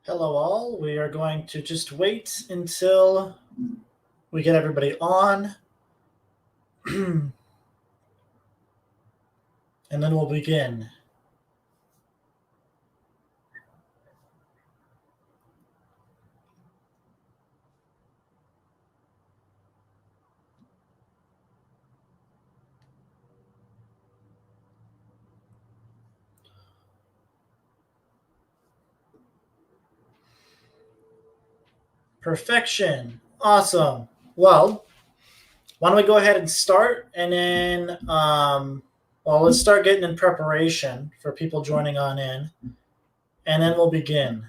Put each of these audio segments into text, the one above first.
Hello all. We are going to just wait until we get everybody on. And then we'll begin. Perfection. Awesome. Well, why don't we go ahead and start, and then let's start getting in preparation for people joining on in, and then we'll begin.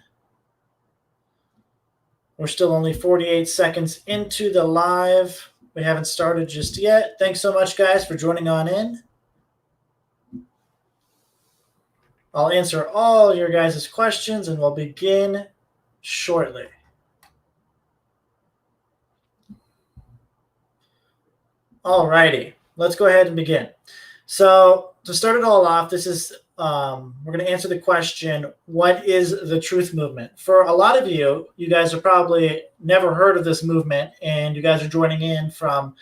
We're still only 48 seconds into the live. We haven't started just yet. Thanks so much, guys, for joining on in. I'll answer all your guys' questions, and we'll begin shortly. Alrighty, let's go ahead and begin. So to start it all off, this is we're going to answer the question, what is the truth movement? For a lot of you guys have probably never heard of this movement, and you guys are joining in from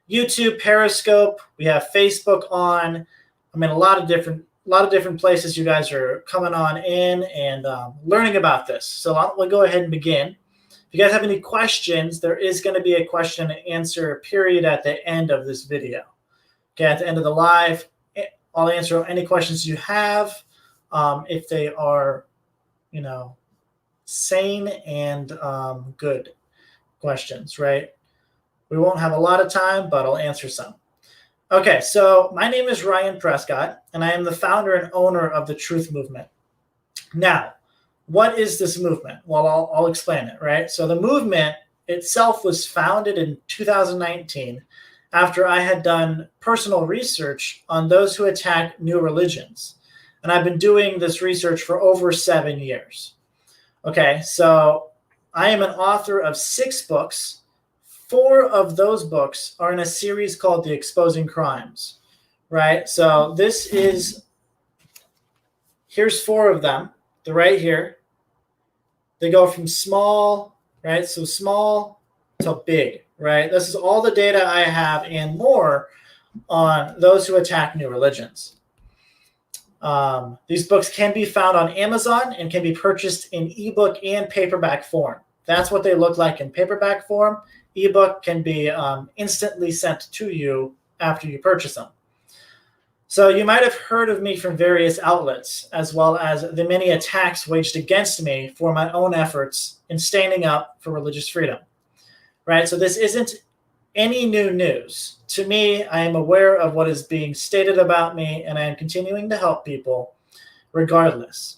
YouTube, Periscope. We have Facebook on. I mean, a lot of different places you guys are coming on in and learning about this. So we'll go ahead and begin. If you guys have any questions, there is going to be a question and answer period at the end of this video. Okay, at the end of the live, I'll answer any questions you have if they are, sane and good questions, right? We won't have a lot of time, but I'll answer some. Okay, so my name is Ryan Prescott, and I am the founder and owner of the Truth Movement. Now, what is this movement? Well, I'll explain it, right? So the movement itself was founded in 2019 after I had done personal research on those who attack new religions. And I've been doing this research for over 7 years. Okay, so I am an author of 6 books. 4 of those books are in a series called The Exposing Crimes, right? So here's 4 of them. They're right here. They go from small, right? So small to big, right? This is all the data I have and more on those who attack new religions. These books can be found on Amazon and can be purchased in ebook and paperback form. That's what they look like in paperback form. Ebook can be instantly sent to you after you purchase them. So you might have heard of me from various outlets, as well as the many attacks waged against me for my own efforts in standing up for religious freedom, right? So this isn't any new news. To me, I am aware of what is being stated about me, and I am continuing to help people regardless.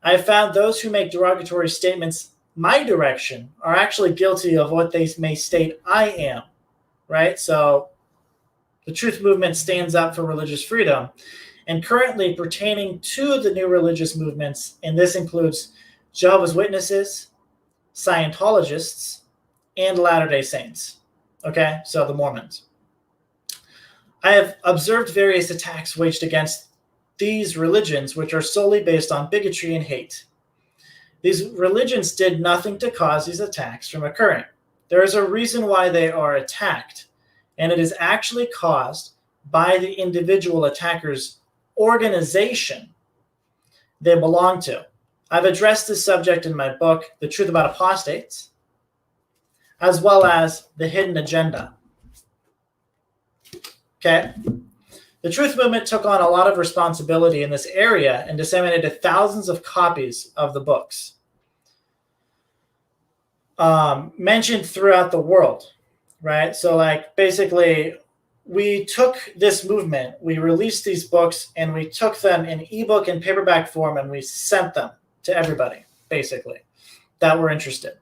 I have found those who make derogatory statements my direction are actually guilty of what they may state I am, right? So the Truth Movement stands up for religious freedom, and currently pertaining to the new religious movements, and this includes Jehovah's Witnesses, Scientologists, and Latter-day Saints. Okay, so the Mormons. I have observed various attacks waged against these religions, which are solely based on bigotry and hate. These religions did nothing to cause these attacks from occurring. There is a reason why they are attacked, and it is actually caused by the individual attacker's organization they belong to. I've addressed this subject in my book, The Truth About Apostates, as well as The Hidden Agenda. Okay? The Truth Movement took on a lot of responsibility in this area and disseminated thousands of copies of the books mentioned throughout the world. Right. So basically we took this movement, we released these books, and we took them in ebook and paperback form, and we sent them to everybody, basically, that were interested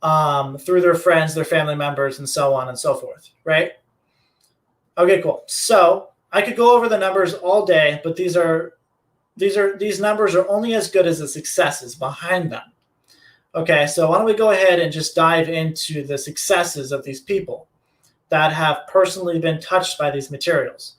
through their friends, their family members, and so on and so forth. Right. Okay, cool. So I could go over the numbers all day, but these numbers are only as good as the successes behind them. Okay, so why don't we go ahead and just dive into the successes of these people that have personally been touched by these materials.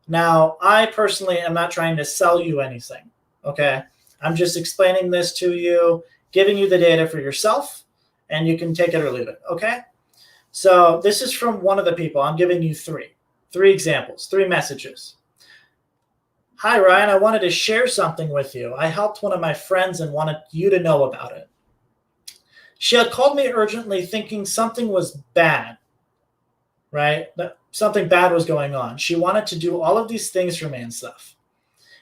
Now, I personally am not trying to sell you anything, okay? I'm just explaining this to you giving you the data for yourself, and you can take it or leave it, okay? So this is from one of the people. I'm giving you three examples, 3 messages. Hi, Ryan, I wanted to share something with you. I helped one of my friends and wanted you to know about it. She had called me urgently thinking something was bad, right? Something bad was going on. She wanted to do all of these things for me and stuff.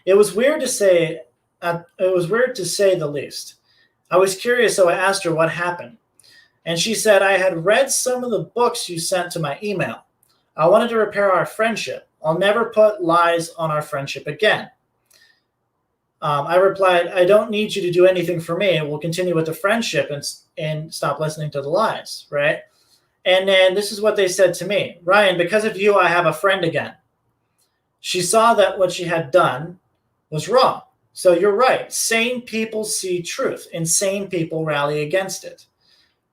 It was weird to say the least. I was curious, so I asked her what happened. And she said, I had read some of the books you sent to my email. I wanted to repair our friendship. I'll never put lies on our friendship again. I replied, I don't need you to do anything for me. We'll continue with the friendship and stop listening to the lies, right? And then this is what they said to me. Ryan, because of you, I have a friend again. She saw that what she had done was wrong. So you're right. Sane people see truth. Insane people rally against it,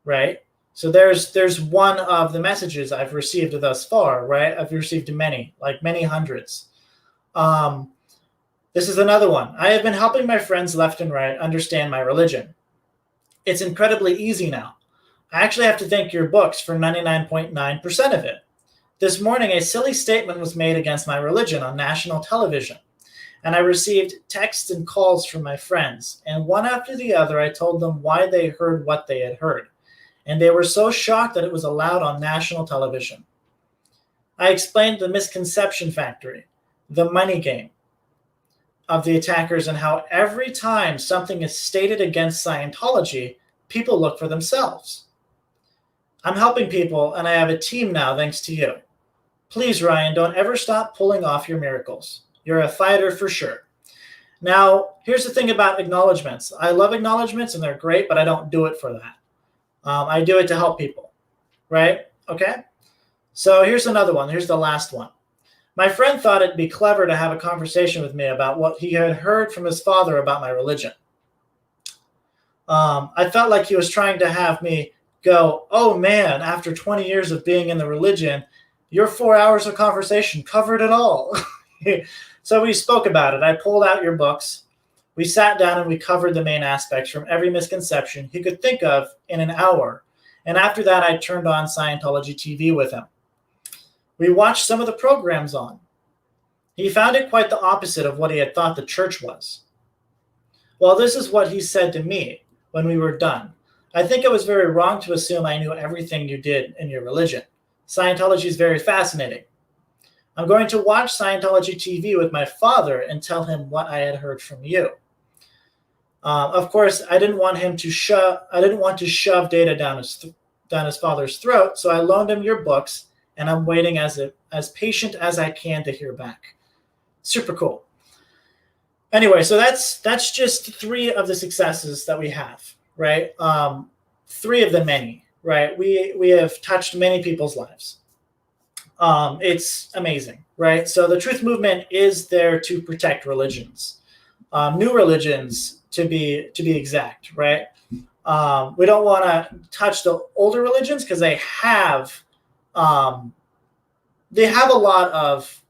right? So there's one of the messages I've received thus far, right? I've received many hundreds. This is another one. I have been helping my friends left and right understand my religion. It's incredibly easy now. I actually have to thank your books for 99.9% of it. This morning, a silly statement was made against my religion on national television, and I received texts and calls from my friends, and one after the other, I told them why they heard what they had heard, and they were so shocked that it was allowed on national television. I explained the misconception factory, the money game of the attackers, and how every time something is stated against Scientology, people look for themselves. I'm helping people, and I have a team now thanks to you. Please, Ryan, don't ever stop pulling off your miracles. You're a fighter for sure. Now, here's the thing about acknowledgments. I love acknowledgments, and they're great, but I don't do it for that. I do it to help people, right? Okay? So here's another one. Here's the last one. My friend thought it'd be clever to have a conversation with me about what he had heard from his father about my religion. I felt like he was trying to have me go, oh man, after 20 years of being in the religion, your 4 hours of conversation covered it all. So we spoke about it. I pulled out your books. We sat down and we covered the main aspects from every misconception he could think of in an hour. And after that, I turned on Scientology TV with him. We watched some of the programs on. He found it quite the opposite of what he had thought the church was. Well, this is what he said to me when we were done. I think it was very wrong to assume I knew everything you did in your religion. Scientology is very fascinating. I'm going to watch Scientology TV with my father and tell him what I had heard from you. Of course, I didn't want to shove data down his father's throat, so I loaned him your books, and I'm waiting as patient as I can to hear back. Super cool. Anyway, so that's just 3 of the successes that we have, right? 3 of the many, right? We have touched many people's lives. It's amazing, right? So the truth movement is there to protect religions, new religions to be exact, right? We don't want to touch the older religions because they have a lot of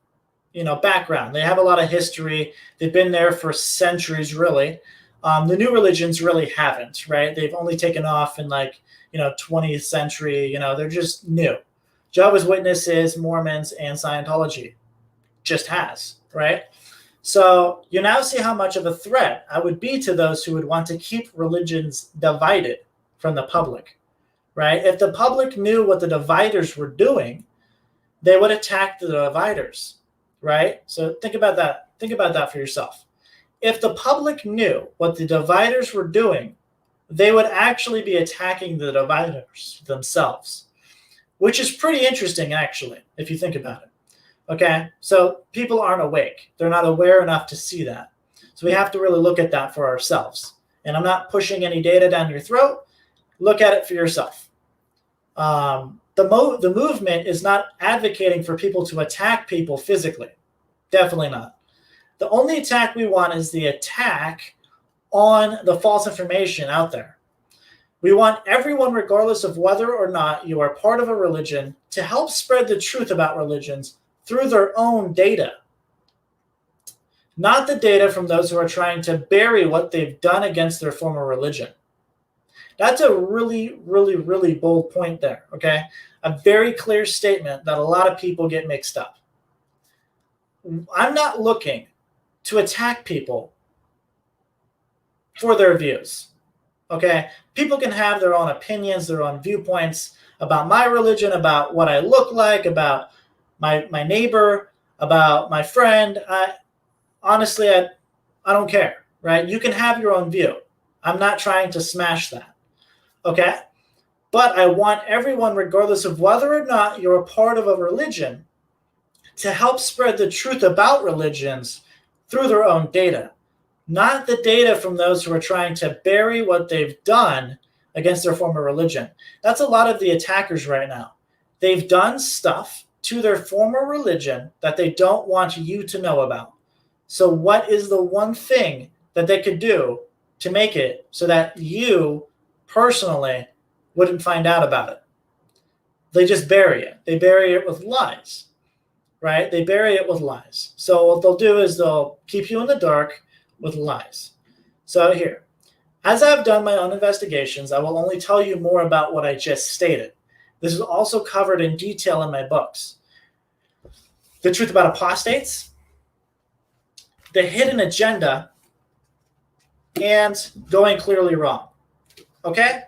background. They have a lot of history. They've been there for centuries, really. The new religions really haven't, right? They've only taken off in 20th century. They're just new. Jehovah's Witnesses, Mormons, and Scientology just has, right? So you now see how much of a threat I would be to those who would want to keep religions divided from the public, right? If the public knew what the dividers were doing, they would attack the dividers, right? So think about that. Think about that for yourself. If the public knew what the dividers were doing, they would actually be attacking the dividers themselves, which is pretty interesting, actually, if you think about it. Okay, so people aren't awake. They're not aware enough to see that. So we have to really look at that for ourselves. And I'm not pushing any data down your throat. Look at it for yourself. The movement is not advocating for people to attack people physically. Definitely not. The only attack we want is the attack on the false information out there. We want everyone, regardless of whether or not you are part of a religion, to help spread the truth about religions through their own data. Not the data from those who are trying to bury what they've done against their former religion. That's a really, really, really bold point there, okay? A very clear statement that a lot of people get mixed up. I'm not looking to attack people for their views, okay? People can have their own opinions, their own viewpoints about my religion, about what I look like, about my neighbor, about my friend. Honestly, I don't care, right? You can have your own view. I'm not trying to smash that, okay? But I want everyone, regardless of whether or not you're a part of a religion, to help spread the truth about religions through their own data, not the data from those who are trying to bury what they've done against their former religion. That's a lot of the attackers right now. They've done stuff to their former religion that they don't want you to know about. So what is the one thing that they could do to make it so that you personally wouldn't find out about it? They just bury it. They bury it with lies, right? They bury it with lies. So what they'll do is they'll keep you in the dark with lies. So here, as I've done my own investigations, I will only tell you more about what I just stated. This is also covered in detail in my books. The truth about apostates, the hidden agenda, and going clearly wrong. Okay?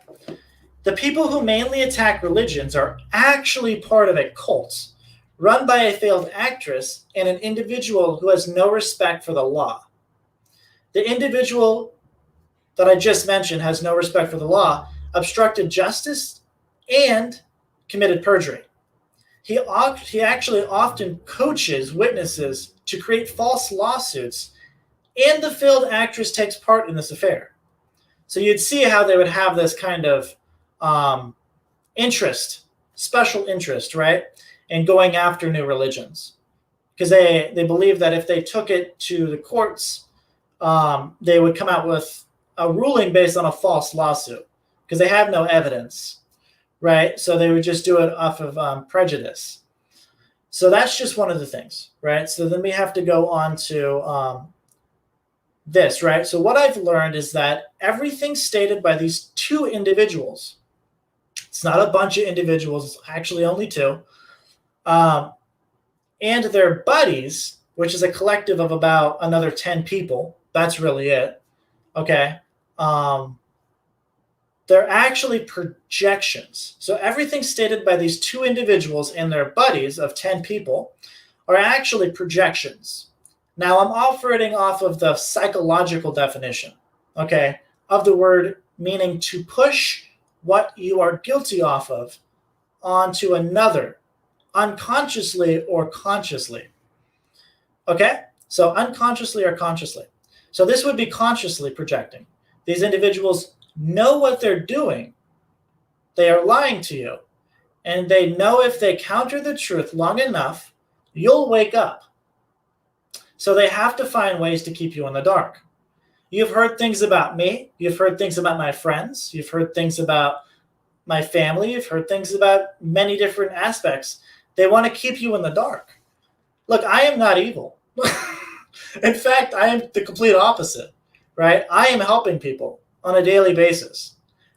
The people who mainly attack religions are actually part of a cult run by a failed actress and an individual who has no respect for the law. The individual that I just mentioned has no respect for the law, obstructed justice, and committed perjury. He actually often coaches witnesses to create false lawsuits, and the failed actress takes part in this affair. So you'd see how they would have this kind of interest, special interest, right, in going after new religions. Because they believe that if they took it to the courts, they would come out with a ruling based on a false lawsuit because they have no evidence, right? So they would just do it off of prejudice. So that's just one of the things, right? So then we have to go on to this, right? So what I've learned is that everything stated by these two individuals, it's not a bunch of individuals, it's actually only two, and their buddies, which is a collective of about another 10 people. That's really it. Okay. They're actually projections. So everything stated by these two individuals and their buddies of 10 people are actually projections. Now I'm operating off of the psychological definition, okay, of the word, meaning to push what you are guilty off of onto another, unconsciously or consciously. Okay? So unconsciously or consciously. So this would be consciously projecting. These individuals know what they're doing. They are lying to you. And they know if they counter the truth long enough, you'll wake up. So they have to find ways to keep you in the dark. You've heard things about me. You've heard things about my friends. You've heard things about my family. You've heard things about many different aspects. They want to keep you in the dark. Look, I am not evil. In fact, I am the complete opposite, right? I am helping people on a daily basis.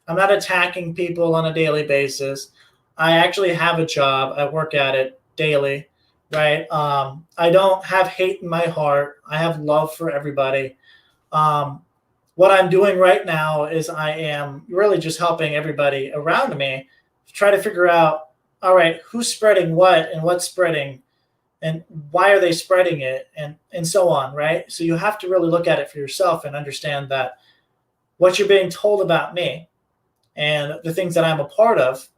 I'm not attacking people on a daily basis. I actually have a job. I work at it daily, right? I don't have hate in my heart. I have love for everybody. What I'm doing right now is I am really just helping everybody around me try to figure out, all right, who's spreading what and what's spreading and why are they spreading it and so on, right? So you have to really look at it for yourself and understand that what you're being told about me and the things that I'm a part of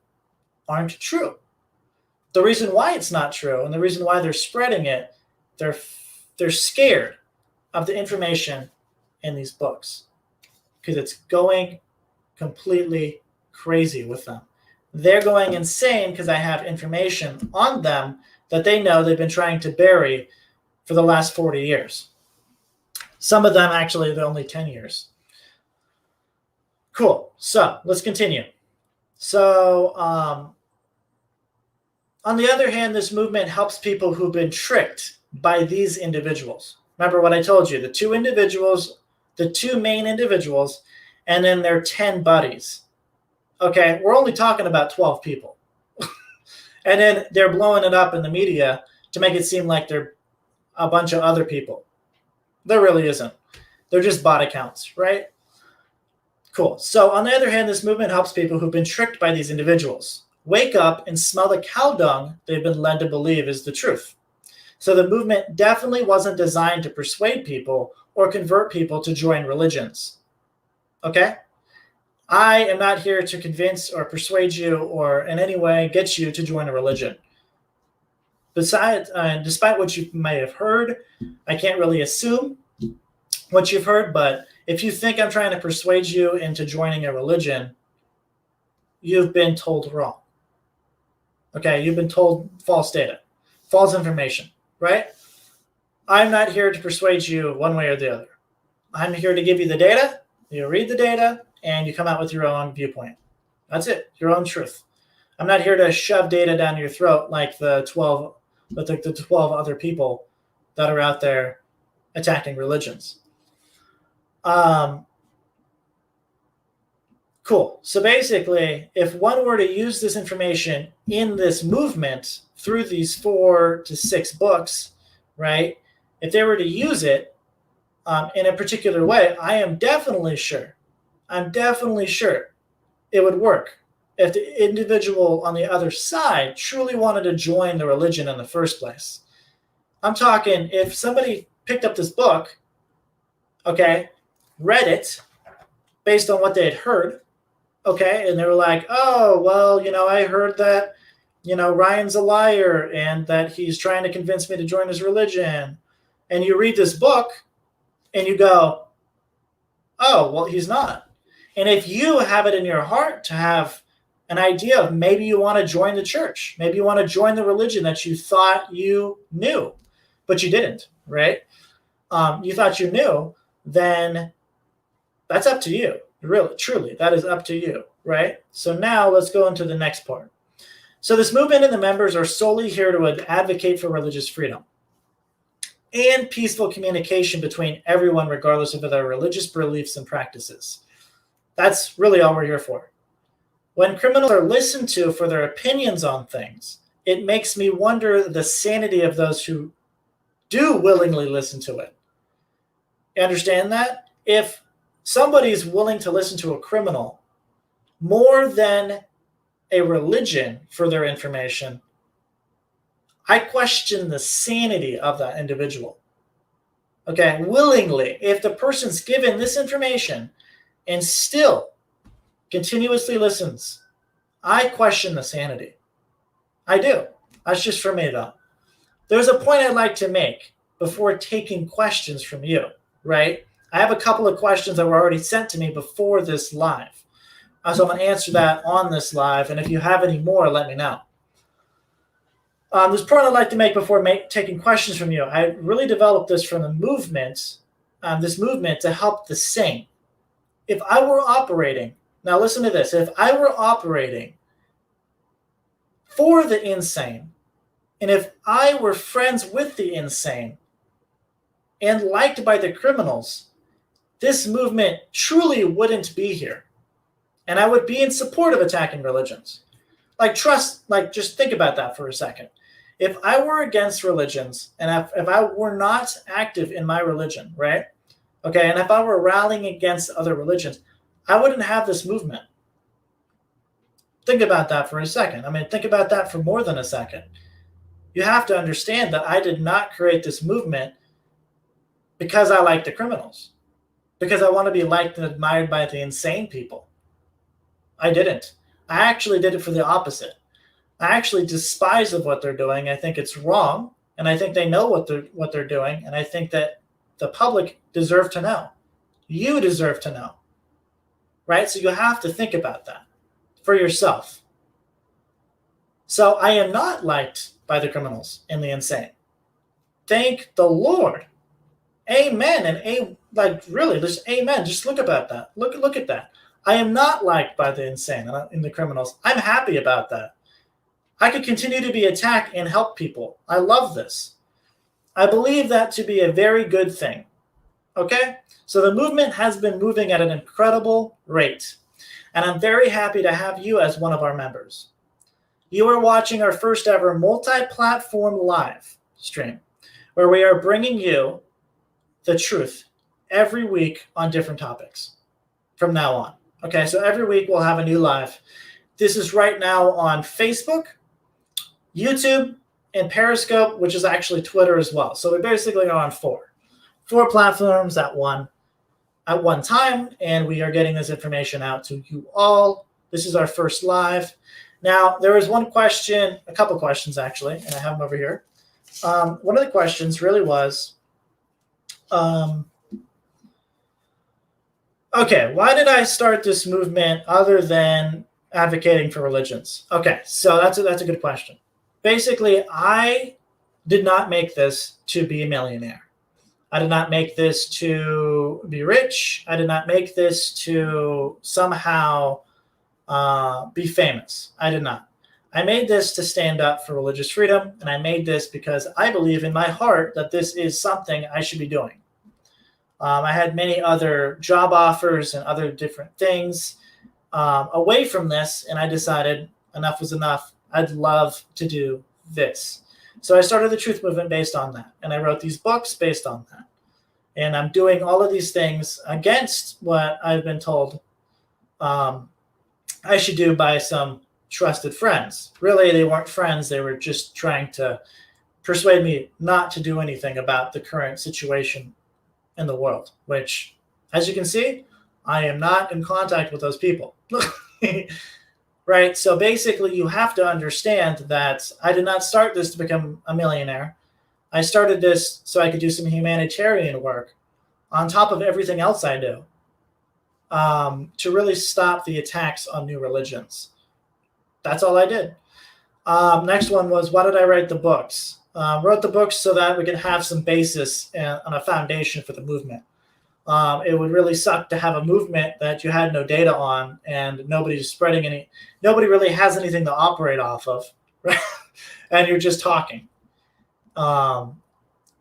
aren't true. The reason why it's not true and the reason why they're spreading it, they're scared of the information in these books because it's going completely crazy with them. They're going insane because I have information on them that they know they've been trying to bury for the last 40 years. Some of them actually, they're only 10 years. Cool. So let's continue. So on the other hand, this movement helps people who've been tricked by these individuals. Remember what I told you, the two main individuals, and then their 10 buddies. Okay, we're only talking about 12 people. And then they're blowing it up in the media to make it seem like they're a bunch of other people. There really isn't. They're just bot accounts, right? Cool. So on the other hand, this movement helps people who've been tricked by these individuals wake up and smell the cow dung they've been led to believe is the truth. So the movement definitely wasn't designed to persuade people or convert people to join religions. Okay? I am not here to convince or persuade you or in any way get you to join a religion. Besides, despite what you may have heard, I can't really assume what you've heard, but if you think I'm trying to persuade you into joining a religion, you've been told wrong. Okay, you've been told false data, false information, right? I'm not here to persuade you one way or the other. I'm here to give you the data, you read the data, and you come out with your own viewpoint. That's it, your own truth. I'm not here to shove data down your throat like the 12 other people that are out there attacking religions. Cool. So basically, if one were to use this information in this movement through these 4 to 6 books, right? If they were to use it in a particular way, I'm definitely sure it would work if the individual on the other side truly wanted to join the religion in the first place. I'm talking if somebody picked up this book, okay, read it based on what they had heard, okay, and they were like, oh, well, I heard that, Ryan's a liar and that he's trying to convince me to join his religion. And you read this book and you go, oh, well, he's not. And if you have it in your heart to have an idea of maybe you want to join the church, maybe you want to join the religion that you thought you knew, but you didn't, right? You thought you knew, then that's up to you. Really, truly, that is up to you, right? So now let's go into the next part. So this movement and the members are solely here to advocate for religious freedom and peaceful communication between everyone, regardless of their religious beliefs and practices. That's really all we're here for. When criminals are listened to for their opinions on things, it makes me wonder the sanity of those who do willingly listen to it. You understand that? If somebody's willing to listen to a criminal more than a religion for their information, I question the sanity of that individual. Okay, willingly. If the person's given this information and still continuously listens, I question the sanity. I do. That's just for me, though. There's a point I'd like to make before taking questions from you, right? I have a couple of questions that were already sent to me before this live. So I'm going to answer that on this live, and if you have any more, let me know. This point I'd like to make before taking questions from you. I really developed this from the movement, this movement to help the sane. If I were operating, now listen to this, if I were operating for the insane, and if I were friends with the insane and liked by the criminals, this movement truly wouldn't be here. And I would be in support of attacking religions. Just think about that for a second. If I were against religions, and if I were not active in my religion, right? Okay, and if I were rallying against other religions, I wouldn't have this movement. Think about that for a second. Think about that for more than a second. You have to understand that I did not create this movement because I like the criminals, because I want to be liked and admired by the insane people. I didn't. I actually did it for the opposite. I actually despise of what they're doing. I think it's wrong, and I think they know what they're doing, and I think that the public deserve to know. You deserve to know, right? So you have to think about that for yourself. So I am not liked by the criminals and the insane. Thank the Lord. Amen. And really, just amen. Just look about that. Look at that. I am not liked by the insane and the criminals. I'm happy about that. I could continue to be attacked and help people. I love this. I believe that to be a very good thing. Okay? So the movement has been moving at an incredible rate. And I'm very happy to have you as one of our members. You are watching our first ever multi-platform live stream where we are bringing you the truth every week on different topics from now on. Okay, so every week we'll have a new live. This is right now on Facebook, YouTube, and Periscope, which is actually Twitter as well. So we basically are on four platforms at one time, and we are getting this information out to you all. This is our first live. Now, there was one question, a couple questions actually, and I have them over here. One of the questions really was, okay, why did I start this movement other than advocating for religions? Okay, so that's a good question. Basically, I did not make this to be a millionaire. I did not make this to be rich. I did not make this to somehow be famous. I did not. I made this to stand up for religious freedom, and I made this because I believe in my heart that this is something I should be doing. I had many other job offers and other different things away from this, and I decided enough was enough. I'd love to do this. So I started the Truth Movement based on that, and I wrote these books based on that. And I'm doing all of these things against what I've been told I should do by some trusted friends. Really, they weren't friends. They were just trying to persuade me not to do anything about the current situation in the world, which, as you can see, I am not in contact with those people. Right? So basically, you have to understand that I did not start this to become a millionaire. I started this so I could do some humanitarian work on top of everything else I do to really stop the attacks on new religions. That's all I did. Next one was, why did I write the books? Wrote the books so that we could have some basis and a foundation for the movement. It would really suck to have a movement that you had no data on and nobody's spreading any, nobody really has anything to operate off of, right? And you're just talking. Kind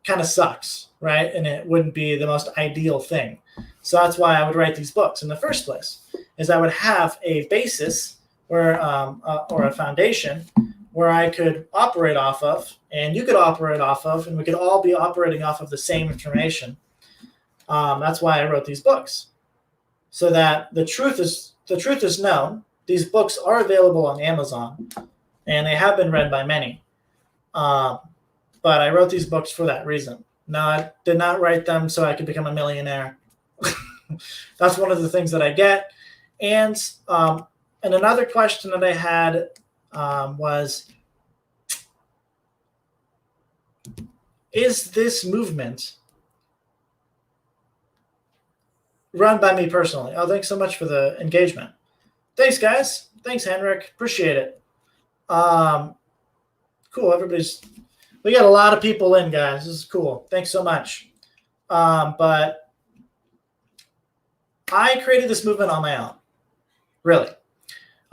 of sucks, right? And it wouldn't be the most ideal thing. So that's why I would write these books in the first place, is I would have a basis or a foundation where I could operate off of, and you could operate off of, and we could all be operating off of the same information. That's why I wrote these books, so that the truth is known. These books are available on Amazon, and they have been read by many. But I wrote these books for that reason. No, I did not write them so I could become a millionaire. That's one of the things that I get. And another question that I had was, is this movement run by me personally? Oh, thanks so much for the engagement. Thanks, guys. Thanks, Henrik. Appreciate it. Cool. We got a lot of people in, guys. This is cool. Thanks so much. But I created this movement on my own. Really.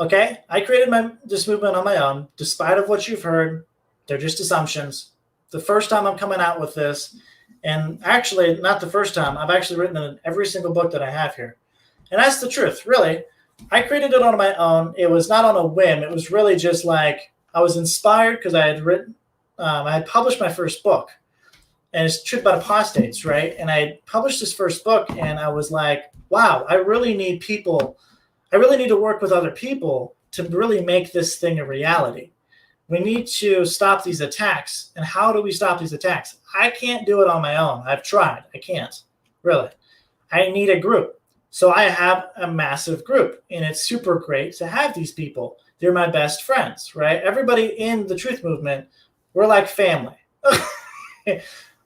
Okay? I created this movement on my own, despite of what you've heard. They're just assumptions. The first time I'm coming out with this, and actually not the first time, I've actually written it in every single book that I have here. And that's the truth, really. I created it on my own. It was not on a whim. It was really just like I was inspired because I had published my first book, and it's Truth About Apostates, right? And I published this first book, and I was like, wow, I really need people. I really need to work with other people to really make this thing a reality. We need to stop these attacks. And how do we stop these attacks? I can't do it on my own. I've tried. I can't, really. I need a group. So I have a massive group, and it's super great to have these people. They're my best friends, right? Everybody in the Truth Movement, we're like family.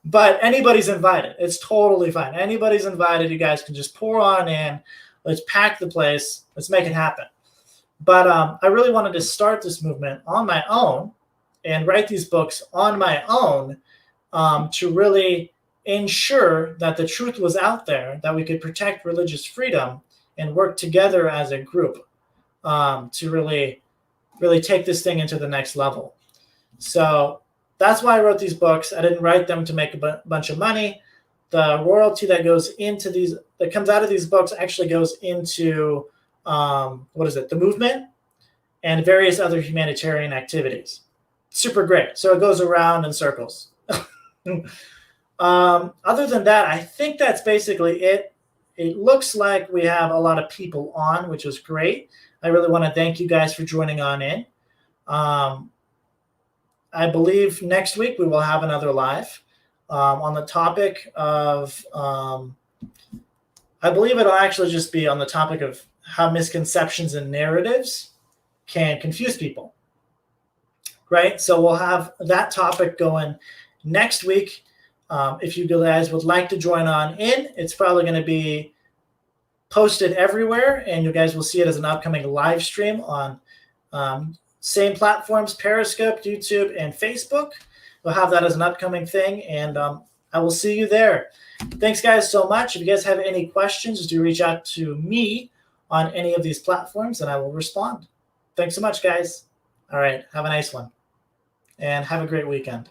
But anybody's invited. It's totally fine. Anybody's invited. You guys can just pour on in. Let's pack the place. Let's make it happen. But I really wanted to start this movement on my own and write these books on my own to really ensure that the truth was out there, that we could protect religious freedom and work together as a group to really take this thing into the next level. So that's why I wrote these books. I didn't write them to make a bunch of money. The royalty that goes into that comes out of these books actually goes into the movement, and various other humanitarian activities. Super great. So it goes around in circles. Other than that, I think that's basically it. It looks like we have a lot of people on, which is great. I really want to thank you guys for joining on in. I believe next week we will have another live on the topic of, I believe it'll actually just be on the topic of how misconceptions and narratives can confuse people, right? So we'll have that topic going next week. If you guys would like to join on in, it's probably going to be posted everywhere, and you guys will see it as an upcoming live stream on same platforms, Periscope, YouTube, and Facebook. We'll have that as an upcoming thing, and I will see you there. Thanks, guys, so much. If you guys have any questions, do reach out to me on any of these platforms, and I will respond. Thanks so much, guys. All right, have a nice one, and have a great weekend.